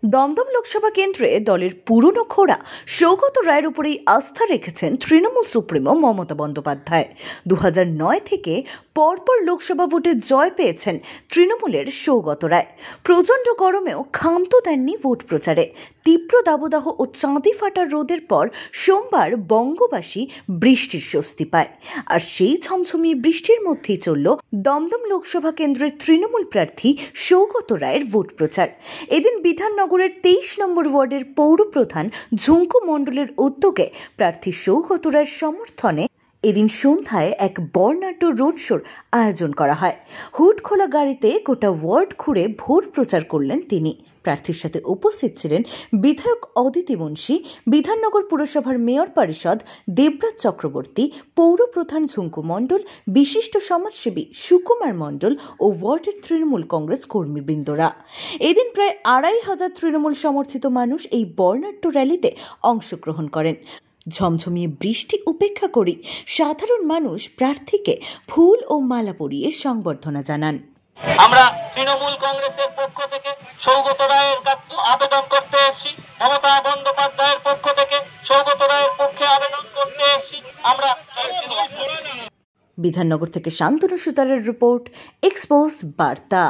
দমদম লোকসভা কেন্দ্রে দলের পুরনো খোড়া সৌগত রায়ের উপরেই আস্থা রেখেছেন তৃণমূল সুপ্রিমো মমতা বন্দ্যোপাধ্যায়। 2009 থেকে পরপর লোকসভা ভোটে জয় পেয়েছেন তৃণমূলের সৌগত রায়। প্রচণ্ড গরমেও ক্ষান্ত দেননি ভোট প্রচারে। তীব্র দাবদাহ ও চাঁদি ফাটার রোদের পর সোমবার বঙ্গবাসী বৃষ্টির স্বস্তি পায়। আর সেই ঝমঝমিয়ে বৃষ্টির মধ্যেই চলল দমদম লোকসভা কেন্দ্রের তৃণমূল প্রার্থী সৌগত রায়ের ভোট প্রচার। এদিন বিধাননগরের 23 নম্বর ওয়ার্ডের পৌরপ্রধান ঝুঙ্কু মণ্ডলের উদ্যোগে প্রার্থী সৌগত রায়ের সমর্থনে এদিন সন্ধ্যায় এক বর্ণাঢ্য রোড শোর আয়োজন করা হয়। হুড খোলা গাড়িতে গোটা ওয়ার্ড ঘুরে ভোট প্রচার করলেন তিনি। প্রার্থীর সাথে উপস্থিত ছিলেন বিধায়ক অদিতি মুন্সি, বিধাননগর পুরসভার মেয়র পরিষদ দেবরাজ চক্রবর্তী, পৌরপ্রধান ঝুঙ্কু মণ্ডল, বিশিষ্ট সমাজসেবী সুকুমার মণ্ডল ও ওয়ার্ডের তৃণমূল কংগ্রেস কর্মীবৃন্দরা। এদিন প্রায় 2500 তৃণমূল সমর্থিত মানুষ এই বর্ণাঢ্য র্যালিতে অংশগ্রহণ করেন। ঝমঝমিয়ে বৃষ্টি উপেক্ষা করে সাধারণ মানুষ প্রার্থীকে ফুল ও মালা পরিয়ে সংবর্ধনা জানান। আমরা তৃণমূল কংগ্রেসের পক্ষ থেকে সৌগত রায়ের কাছে আবেদন করতে এসেছি, মমতা বন্দ্যোপাধ্যায়ের পক্ষ থেকে সৌগত রায়ের পক্ষে আবেদন করতে এসেছি। আমরা বিধাননগর থেকে শান্তনু সুতারের রিপোর্ট, এক্সপোজ বার্তা।